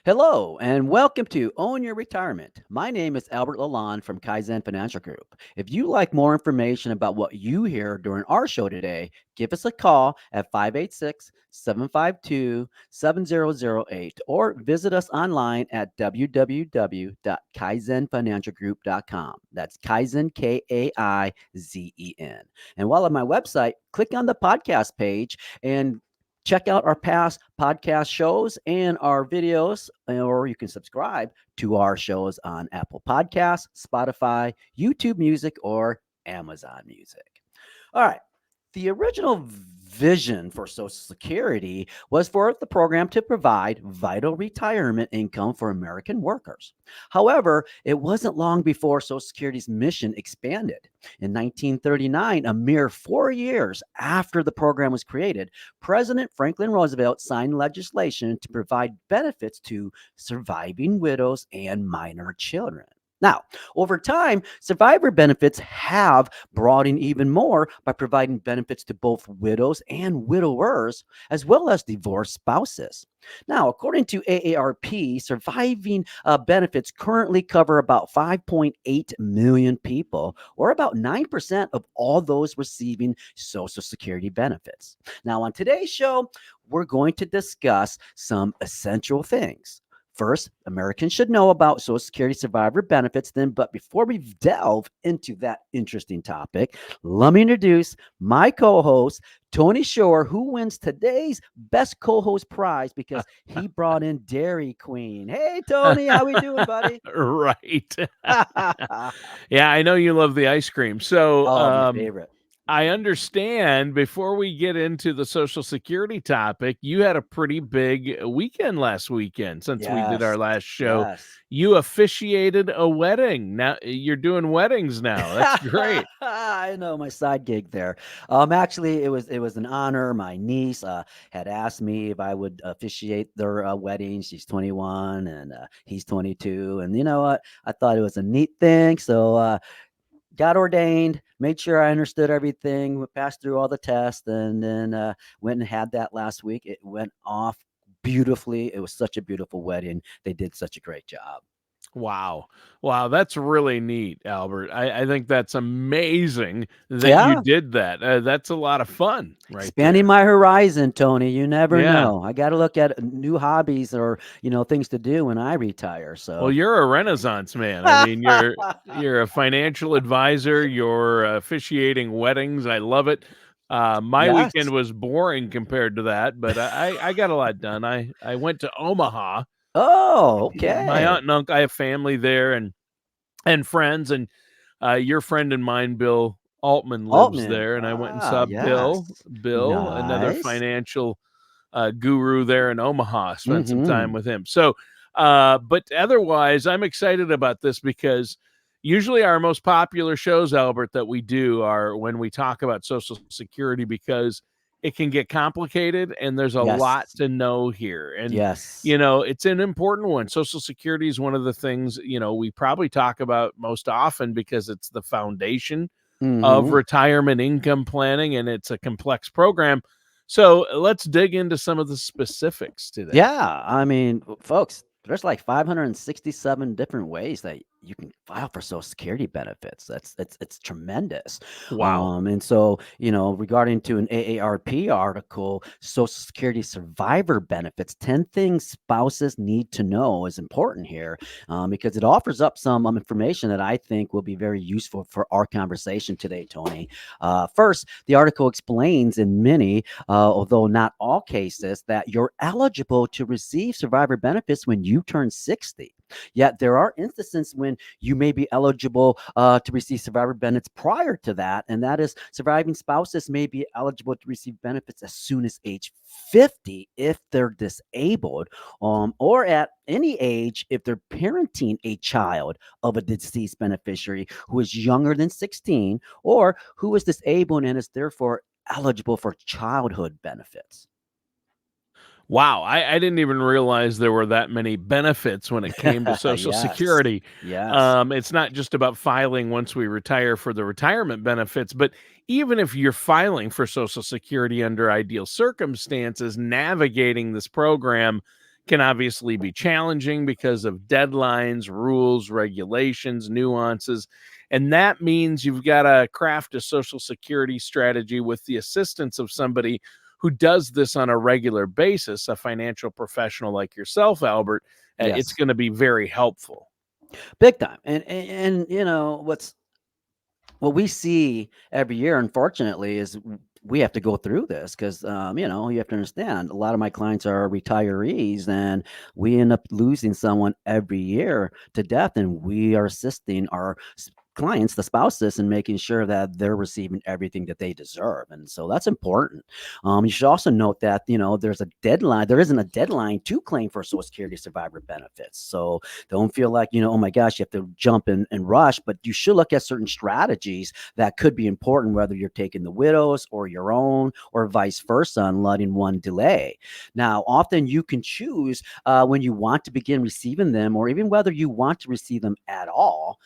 Hello, and welcome to Own Your Retirement. My name is Albert Lalonde from Kaizen Financial Group. If you like more information about what you hear during our show today, give us a call at 586-752-7008 or visit us online at www.kaizenfinancialgroup.com. That's Kaizen, Kaizen. And while on my website, click on the podcast page and check out our past podcast shows and our videos, or you can subscribe to our shows on Apple Podcasts, Spotify, YouTube Music, or Amazon Music. All right. The original vision for Social Security was for the program to provide vital retirement income for American workers. However, it wasn't long before Social Security's mission expanded. In 1939, a mere 4 years after the program was created, President Franklin Roosevelt signed legislation to provide benefits to surviving widows and minor children. Now, over time, survivor benefits have brought in even more by providing benefits to both widows and widowers, as well as divorced spouses. Now, according to AARP, surviving benefits currently cover about 5.8 million people, or about 9% of all those receiving Social Security benefits. Now, on today's show, we're going to discuss some essential things. First, Americans should know about Social Security survivor benefits. But before we delve into that interesting topic, let me introduce my co-host, Tony Shore, who wins today's Best Co-host prize because he brought in Dairy Queen. Hey, Tony, how we doing, buddy? Right. Yeah, I know you love the ice cream. So, Oh, my favorite. I understand before we get into the Social Security topic, you had a pretty big weekend last weekend since we did our Yes, last show. yes. You officiated a wedding. Now you're doing weddings now. That's great. I know my side gig there. Actually, it was an honor. My niece had asked me if I would officiate their wedding. She's 21 and he's 22, and you know what? I thought it was a neat thing. So got ordained, made sure I understood everything, passed through all the tests, and then went and had that last week. It went off beautifully. It was such a beautiful wedding. They did such a great job. Wow. Wow. That's really neat, Albert. I think that's amazing that you Yeah, did that. That's a lot of fun right expanding there. my horizon, Tony. You never Yeah. know. I got to look at new hobbies or things to do when I retire. Well, So, you're a renaissance man. I mean, you're a financial advisor, you're officiating weddings. I love it. My weekend yes. was boring compared to that, but I got a lot done. I went to Omaha. Oh, My okay. aunt and uncle, I have family there and friends, and your friend and mine, Bill Altman, lives Altman. there, and I went and Ah, saw Bill. yes. Bill, another Nice. financial guru there in Omaha. Spent some time Mm-hmm. with him. So, but otherwise, I'm excited about this because usually our most popular shows, Albert, that we do are when we talk about Social Security because it can get complicated and there's a lot Yes. to know here. And, Yes. it's an important one. Social Security is one of the things, we probably talk about most often because it's the foundation of Mm-hmm. retirement income planning and it's a complex program. So let's dig into some of the specifics today. Yeah, I mean, folks, there's like 567 different ways that you can file for Social Security benefits. It's tremendous. Wow. And so, regarding to an AARP article, Social Security survivor benefits, 10 things spouses need to know is important here, because it offers up some information that I think will be very useful for our conversation today, Tony. First, the article explains in many although not all cases, that you're eligible to receive survivor benefits when you turn 60. Yet there are instances when you may be eligible to receive survivor benefits prior to that, and that is surviving spouses may be eligible to receive benefits as soon as age 50 if they're disabled, or at any age if they're parenting a child of a deceased beneficiary who is younger than 16 or who is disabled and is therefore eligible for childhood benefits. Wow. I didn't even realize there were that many benefits when it came to Social Yes. Security. Yes. It's not just about filing once we retire for the retirement benefits, but even if you're filing for Social Security under ideal circumstances, navigating this program can obviously be challenging because of deadlines, rules, regulations, nuances. And that means you've got to craft a Social Security strategy with the assistance of somebody who does this on a regular basis, a financial professional like yourself, Albert. It's Yes, going to be very helpful. big time. And what we see every year, unfortunately, is we have to go through this because you have to understand a lot of my clients are retirees, and we end up losing someone every year to death, and we are assisting our clients, the spouses, and making sure that they're receiving everything that they deserve. And so that's important. You should also note that there's a deadline. There isn't a deadline to claim for Social Security survivor benefits. So don't feel like, oh my gosh, you have to jump and rush, but you should look at certain strategies that could be important, whether you're taking the widow's or your own or vice versa, and letting one delay. Now, often you can choose when you want to begin receiving them, or even whether you want to receive them at all.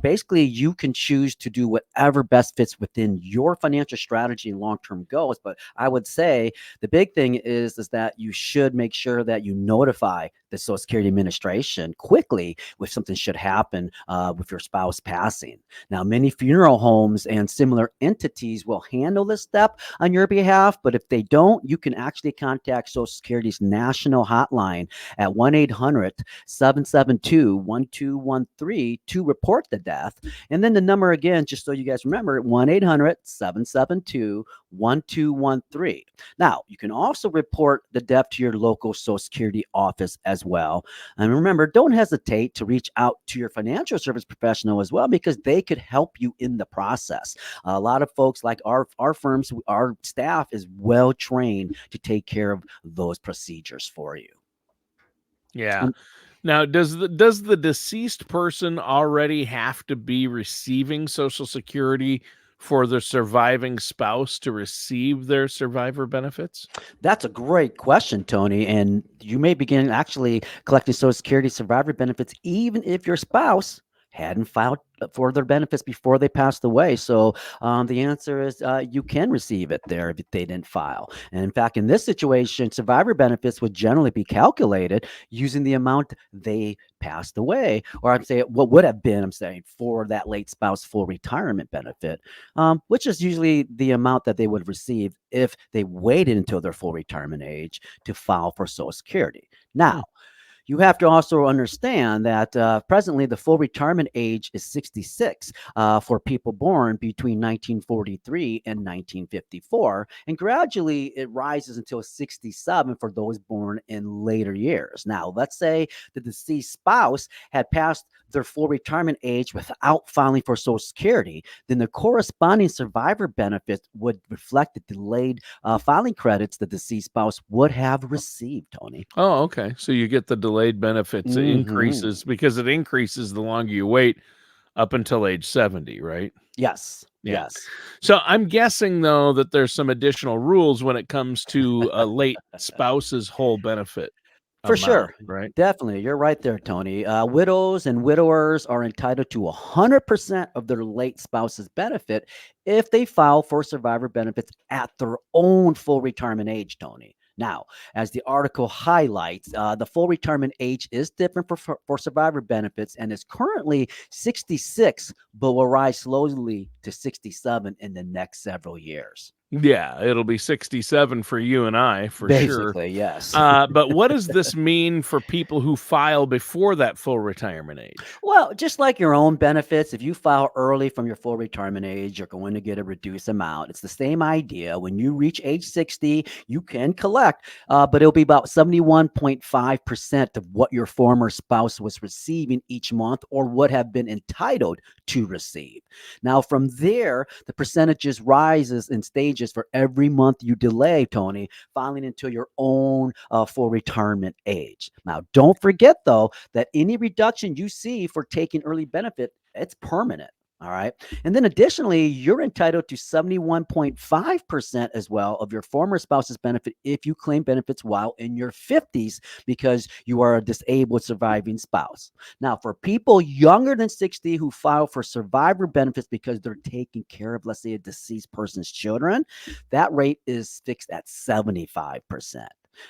Basically, you can choose to do whatever best fits within your financial strategy and long-term goals. But I would say the big thing is that you should make sure that you notify the Social Security Administration quickly if something should happen with your spouse passing. Now, many funeral homes and similar entities will handle this step on your behalf, but if they don't, you can actually contact Social Security's national hotline at 1-800-772-1213 to report the death. And then the number again, just so you guys remember, 1-800-772-1213. Now, you can also report the death to your local Social Security office as well. And remember, don't hesitate to reach out to your financial service professional as well, because they could help you in the process. A lot of folks like our firms, our staff is well trained to take care of those procedures for you. Yeah. Um, Now, does the deceased person already have to be receiving Social Security for the surviving spouse to receive their survivor benefits? That's a great question, Tony. And you may begin actually collecting Social Security survivor benefits even if your spouse hadn't filed for their benefits before they passed away. So the answer is you can receive it there if they didn't file. And in fact, in this situation, survivor benefits would generally be calculated using the amount they passed away, or I'm saying what would have been, I'm saying, for that late spouse full retirement benefit, which is usually the amount that they would have received if they waited until their full retirement age to file for Social Security. Hmm. Now, you have to also understand that presently the full retirement age is 66 for people born between 1943 and 1954. And gradually it rises until 67 for those born in later years. Now, let's say the deceased spouse had passed their full retirement age without filing for Social Security, then the corresponding survivor benefit would reflect the delayed filing credits the deceased spouse would have received, Tony. Oh, okay. So you get the delayed benefits. It Hmm. increases because it increases the longer you wait up until age 70, right? Yes. Yeah. Yes. So I'm guessing though that there's some additional rules when it comes to a late spouse's whole benefit For amount, sure. right? Definitely. You're right there, Tony. Widows and widowers are entitled to 100% of their late spouse's benefit if they file for survivor benefits at their own full retirement age, Tony. Now, as the article highlights, the full retirement age is different for survivor benefits and is currently 66, but will rise slowly to 67 in the next several years. Yeah, it'll be 67 for you and I for sure. Basically, yes. But what does this mean for people who file before that full retirement age? Well, just like your own benefits, if you file early from your full retirement age, you're going to get a reduced amount. It's the same idea. When you reach age 60, you can collect, but it'll be about 71.5% of what your former spouse was receiving each month or would have been entitled to receive. Now, from there, the percentages rises in stages for every month you delay, Tony, filing until your own full retirement age. Now, don't forget, though, that any reduction you see for taking early benefit, it's permanent. All right. And then additionally, you're entitled to 71.5% as well of your former spouse's benefit if you claim benefits while in your 50s because you are a disabled surviving spouse. Now, for people younger than 60 who file for survivor benefits because they're taking care of, let's say, a deceased person's children, that rate is fixed at 75%.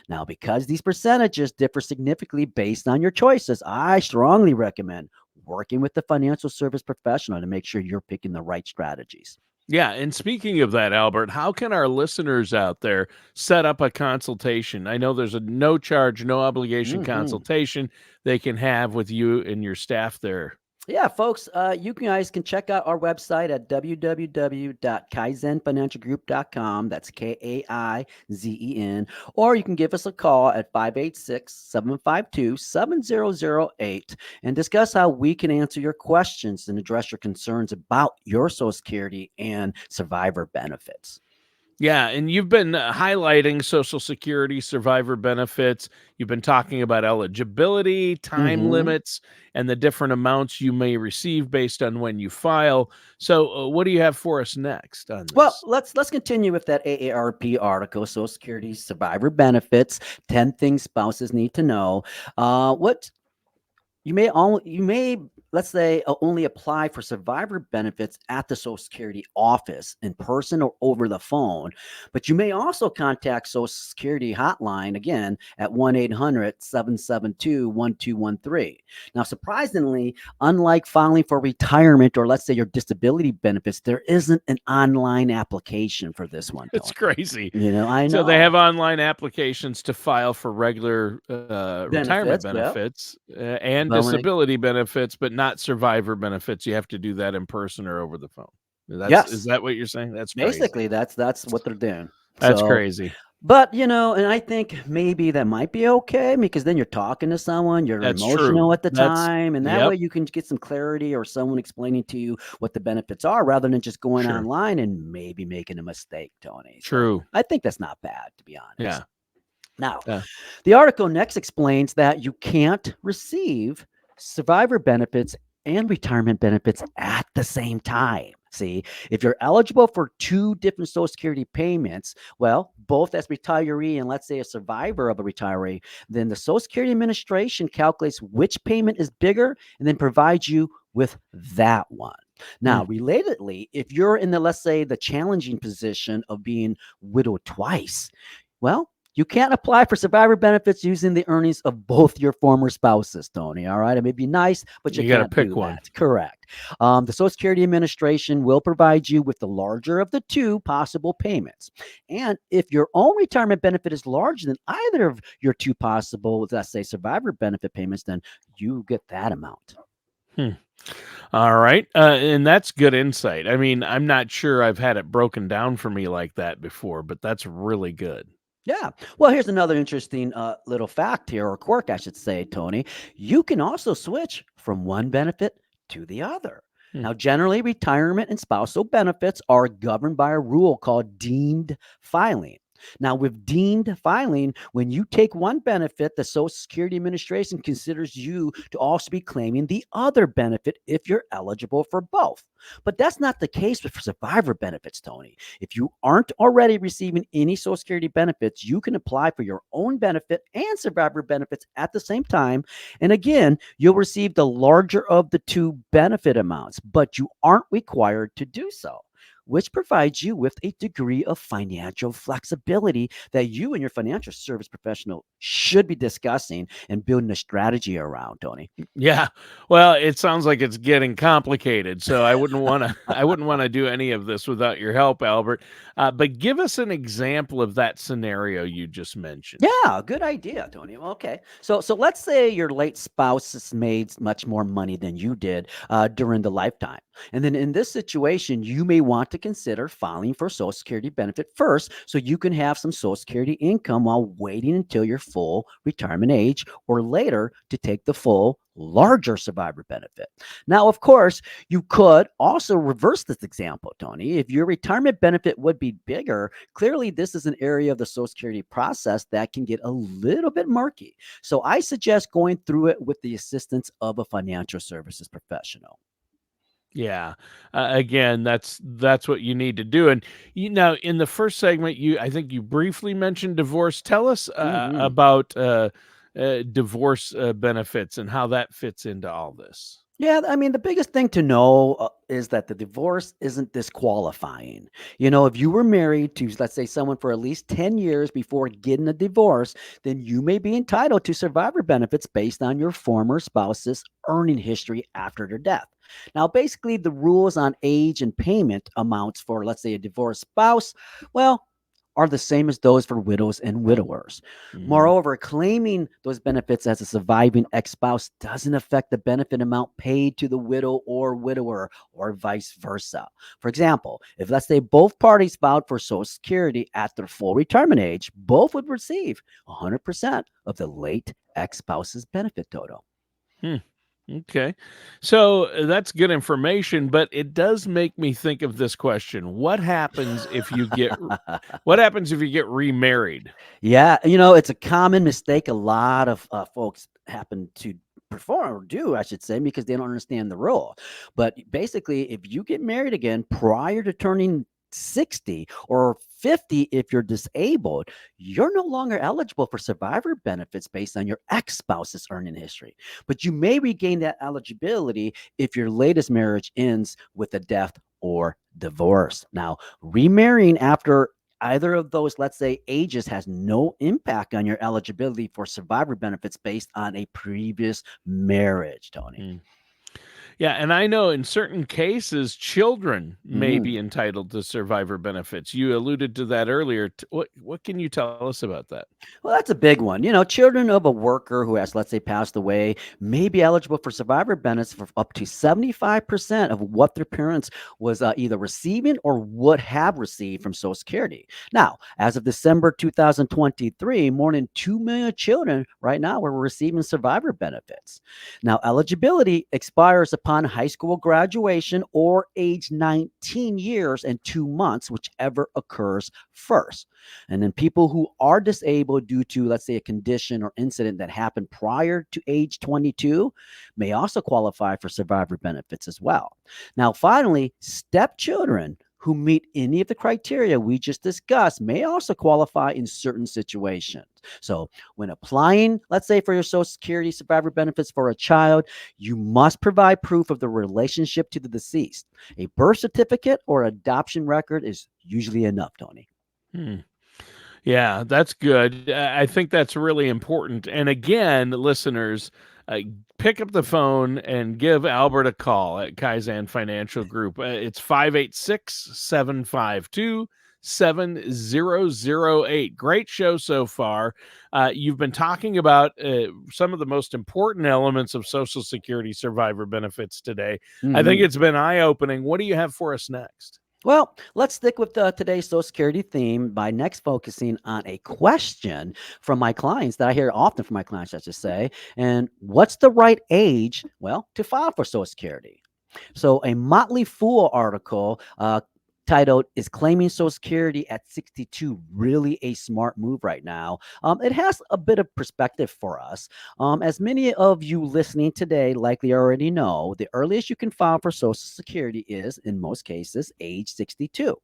Now, because these percentages differ significantly based on your choices, I strongly recommend working with the financial service professional to make sure you're picking the right strategies. Yeah, and speaking of that, Albert, how can our listeners out there set up a consultation? I know there's a no charge, no obligation Mhm. consultation they can have with you and your staff there. Yeah, folks, you guys can check out our website at www.kaizenfinancialgroup.com. That's Kaizen. Or you can give us a call at 586-752-7008 and discuss how we can answer your questions and address your concerns about your Social Security and survivor benefits. Yeah, and you've been highlighting Social Security survivor benefits. You've been talking about eligibility, time Hmm. limits, and the different amounts you may receive based on when you file. So, what do you have for us next on Well, this? let's continue with that AARP article, Social Security survivor benefits, 10 things spouses need to know. What you may, let's say, only apply for survivor benefits at the Social Security office in person or over the phone, but you may also contact Social Security hotline again at 1-800-772-1213. Now, surprisingly, unlike filing for retirement or let's say your disability benefits, there isn't an online application for this one, It's Tony. crazy. I So they know. have online applications to file for regular retirement Benefits, yeah. benefits and But when it disability benefits, but not survivor benefits. You have to do that in person or over the phone. Is Yes, that what you're saying? That's crazy. basically that's what they're doing. That's So, crazy. but and I think maybe that might be okay because then you're talking to someone, you're That's true. emotional at the That's time, and that yep. way you can get some clarity or someone explaining to you what the benefits are rather than just going Sure. online and maybe making a mistake, Tony. So True. I think that's not bad, to be honest. Yeah. Now, Yeah. the article next explains that you can't receive survivor benefits and retirement benefits at the same time. See, if you're eligible for two different Social Security payments, well, both as retiree and let's say a survivor of a retiree, then the Social Security Administration calculates which payment is bigger and then provides you with that one. Hmm. Now, relatedly, if you're in the, let's say, the challenging position of being widowed twice, well, you can't apply for survivor benefits using the earnings of both your former spouses, Tony. All right. It may be nice, but you You got to can't pick do one. that. Correct. The Social Security Administration will provide you with the larger of the two possible payments. And if your own retirement benefit is larger than either of your two possible, let's say, survivor benefit payments, then you get that amount. Hmm. All right. And that's good insight. I mean, I'm not sure I've had it broken down for me like that before, but that's really good. Yeah. Well, here's another interesting little fact here, or quirk, I should say, Tony. You can also switch from one benefit to the other. Hmm. Now, generally, retirement and spousal benefits are governed by a rule called deemed filing. Now, with deemed filing, when you take one benefit, the Social Security Administration considers you to also be claiming the other benefit if you're eligible for both. But that's not the case with survivor benefits, Tony. If you aren't already receiving any Social Security benefits, you can apply for your own benefit and survivor benefits at the same time. And again, you'll receive the larger of the two benefit amounts, but you aren't required to do so, which provides you with a degree of financial flexibility that you and your financial service professional should be discussing and building a strategy around, Tony. Yeah. Well, it sounds like it's getting complicated, so I wouldn't want to I wouldn't want to do any of this without your help, Albert. But give us an example of that scenario you just mentioned. Yeah, good idea, Tony. Well, okay, so let's say your late spouse has made much more money than you did during the lifetime, and then in this situation, you may want to consider filing for Social Security benefit first, so you can have some Social Security income while waiting until your full retirement age, or later to take the full larger survivor benefit. Now, of course, you could also reverse this example, Tony. If your retirement benefit would be bigger, clearly this is an area of the Social Security process that can get a little bit murky. So I suggest going through it with the assistance of a financial services professional. Yeah. Again, that's what you need to do. And in the first segment, I think you briefly mentioned divorce. Tell us Mhm. about divorce benefits and how that fits into all this. Yeah, I mean, the biggest thing to know is that the divorce isn't disqualifying. If you were married to, let's say, someone for at least 10 years before getting a divorce, then you may be entitled to survivor benefits based on your former spouse's earning history after their death. Now, basically, the rules on age and payment amounts for, let's say, a divorced spouse, well, are the same as those for widows and widowers. Mhm. Moreover, claiming those benefits as a surviving ex spouse doesn't affect the benefit amount paid to the widow or widower, or vice versa. For example, if let's say both parties filed for Social Security at their full retirement age, both would receive 100% of the late ex spouse's benefit total. Hmm. Okay. So that's good information, but it does make me think of this question. What happens if you get remarried? Yeah, it's a common mistake a lot of folks happen to perform or do, I should say, because they don't understand the rule. But basically, if you get married again prior to turning 60 or 50, if you're disabled, you're no longer eligible for survivor benefits based on your ex spouse's earning history. But you may regain that eligibility if your latest marriage ends with a death or divorce. Now, remarrying after either of those, let's say, ages has no impact on your eligibility for survivor benefits based on a previous marriage, Tony. Hmm. Yeah, and I know in certain cases, children may Mm. be entitled to survivor benefits. You alluded to that earlier. What can you tell us about that? Well, that's a big one. Children of a worker who has, let's say, passed away may be eligible for survivor benefits for up to 75% of what their parents was either receiving or would have received from Social Security. Now, as of December 2023, more than 2 million children right now were receiving survivor benefits. Now, eligibility expires upon high school graduation or age 19 years and 2 months, whichever occurs first. And then people who are disabled due to, let's say, a condition or incident that happened prior to age 22 may also qualify for survivor benefits as well. Now, finally, stepchildren who meet any of the criteria we just discussed may also qualify in certain situations. So, when applying, let's say, for your Social Security survivor benefits for a child, you must provide proof of the relationship to the deceased. A birth certificate or adoption record is usually enough, Tony. Hmm. Yeah, that's good. I think that's really important. And again, listeners, uh, pick up the phone and give Albert a call at Kaizen Financial Group. It's 586-752-7008. Great show so far. You've been talking about some of the most important elements of Social Security survivor benefits today. I think Mhm. it's been eye opening. What do you have for us next? Well, let's stick with today's Social Security theme by next focusing on a question from my clients that I hear often from my clients, I should say. And what's the right age, well, to file for Social Security? So, a Motley Fool article titled "Is Claiming Social Security at 62 Really a Smart Move Right Now?" It has a bit of perspective for us. As many of you listening today likely already know, the earliest you can file for Social Security is, in most cases, age 62.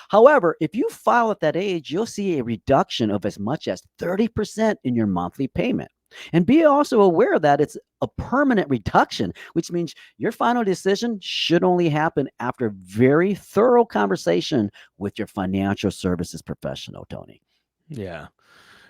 However, if you file at that age, you'll see a reduction of as much as 30% in your monthly payment. And be also aware that it's a permanent reduction, which means your final decision should only happen after very thorough conversation with your financial services professional, Tony. Yeah.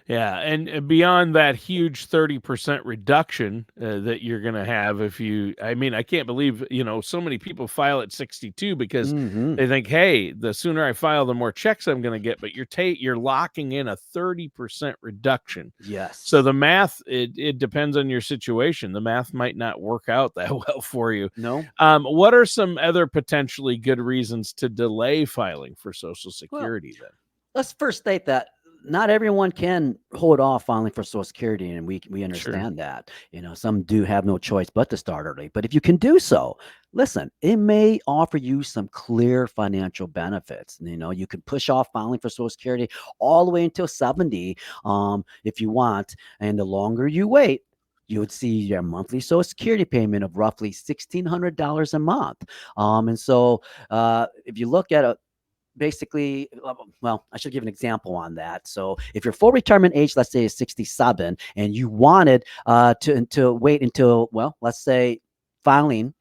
Yeah, and beyond that huge 30% reduction that you're going to have if I mean, I can't believe, so many people file at 62 because Hmm. they think, hey, the sooner I file, the more checks I'm going to get. But you're locking in a 30% reduction. So Yes. the math, it depends on your situation. The math might not work out that well for you. No. What are some other potentially good reasons to delay filing for Social Well, Security then? let's first state that not everyone can hold off filing for Social Security, and we Sure. understand that. Some do have no choice but to start early. But if you can do so, listen, it may offer you some clear financial benefits. You can push off filing for Social Security all the way until 70, if you want. And the longer you wait, you would see your monthly Social Security payment of roughly $1,600 a month. And so, if you look at a basically, well, I should give an example on that. So if your full retirement age, let's say, is 67, and you wanted to wait until, well, let's say filing,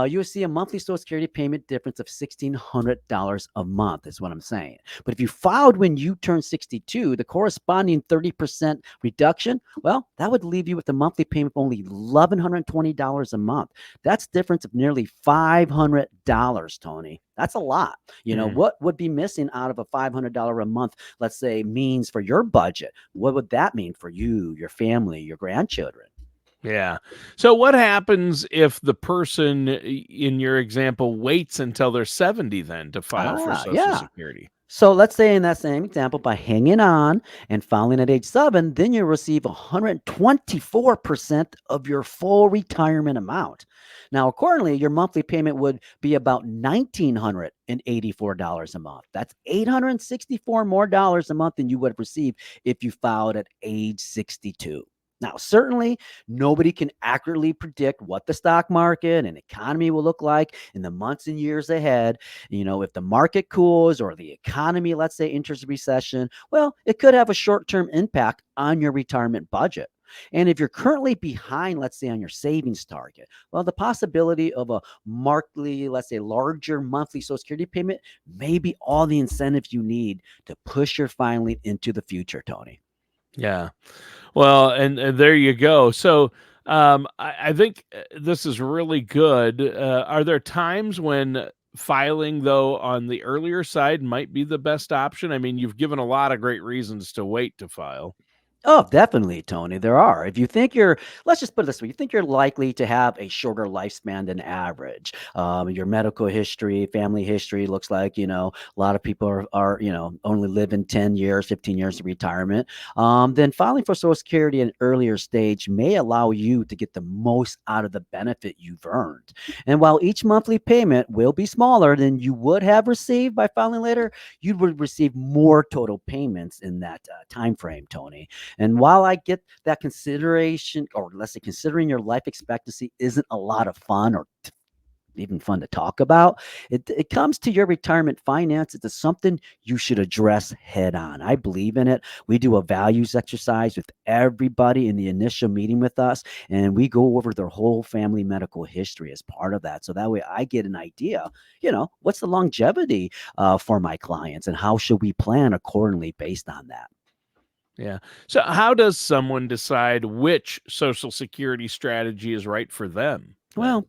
you'll see a monthly Social Security payment difference of $1,600 a month, is what I'm saying. But if you filed when you turned 62, the corresponding 30% reduction, well, that would leave you with a monthly payment of only $1,120 a month. That's difference of nearly $500, Tony. That's a lot. What would be missing out of a $500 a month, let's say, means for your budget? What would that mean for you, your family, your grandchildren? Yeah. So what happens if the person in your example waits until they're 70 then to file for Social Yeah. Security? So let's say in that same example, by hanging on and filing at age 7, then you receive 124% of your full retirement amount. Now, accordingly, your monthly payment would be about $1,984 a month. That's 864 more dollars a month than you would have received if you filed at age 62. Now, certainly, nobody can accurately predict what the stock market and economy will look like in the months and years ahead. If the market cools or the economy, let's say, enters a recession, well, it could have a short term impact on your retirement budget. And if you're currently behind, let's say, on your savings target, well, the possibility of a markedly, let's say, larger monthly Social Security payment may be all the incentive you need to push your filing into the future, Tony. Yeah. Well, and there you go. So I think this is really good. Are there times when filing, though, on the earlier side might be the best option? I mean, you've given a lot of great reasons to wait to file. Oh, definitely, Tony. There are. If you think let's just put it this way, you think you're likely to have a shorter lifespan than average. Your medical history, family history looks like, a lot of people are only living 10 years, 15 years of retirement. Then filing for Social Security at an earlier stage may allow you to get the most out of the benefit you've earned. And while each monthly payment will be smaller than you would have received by filing later, you would receive more total payments in that time frame, Tony. And while I get that consideration, or let's say considering your life expectancy isn't a lot of fun or even fun to talk about, it comes to your retirement finances. It's something you should address head on. I believe in it. We do a values exercise with everybody in the initial meeting with us, and we go over their whole family medical history as part of that. So that way I get an idea, what's the longevity for my clients and how should we plan accordingly based on that. Yeah. So how does someone decide which Social Security strategy is right for them then? Well,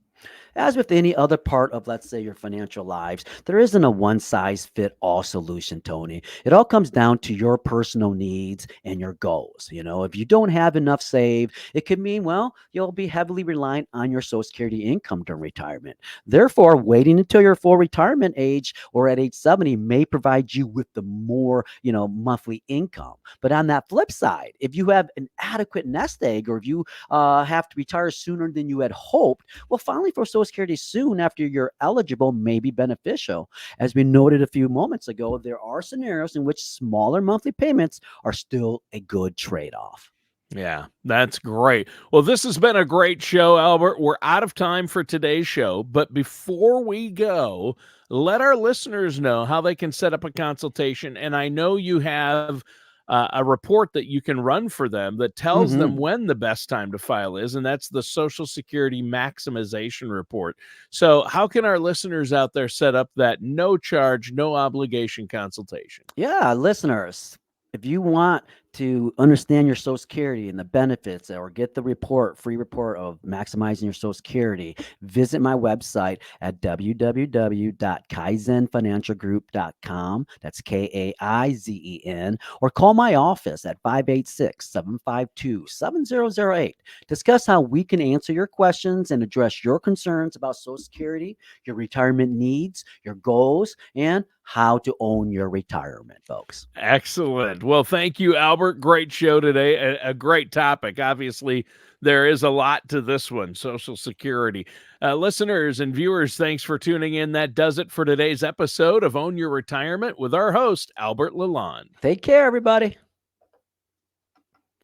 as with any other part of, let's say, your financial lives, there isn't a one size fit all solution, Tony. It all comes down to your personal needs and your goals. If you don't have enough saved, it could mean, well, you'll be heavily reliant on your Social Security income during retirement. Therefore, waiting until your full retirement age or at age 70 may provide you with the more, monthly income. But on that flip side, if you have an adequate nest egg, or if you have to retire sooner than you had hoped, well, filing for Social Security soon after you're eligible may be beneficial. As we noted a few moments ago, there are scenarios in which smaller monthly payments are still a good trade off. Yeah, that's great. Well, this has been a great show, Albert. We're out of time for today's show, but before we go, let our listeners know how they can set up a consultation. And I know you have a report that you can run for them that tells them Mhm. when the best time to file is, and that's the Social Security Maximization Report. So, how can our listeners out there set up that no charge, no obligation consultation? Yeah, listeners, if you want to understand your Social Security and the benefits or get the free report of maximizing your Social Security, visit my website at www.kaizenfinancialgroup.com. That's Kaizen, or call my office at 586-752-7008. Discuss how we can answer your questions and address your concerns about Social Security, your retirement needs, your goals, and how to own your retirement, folks. Excellent. Well, thank you, Albert. Great show today. A great topic. Obviously, there is a lot to this one, Social Security. Listeners and viewers, thanks for tuning in. That does it for today's episode of Own Your Retirement with our host, Albert Lalonde. Take care, everybody.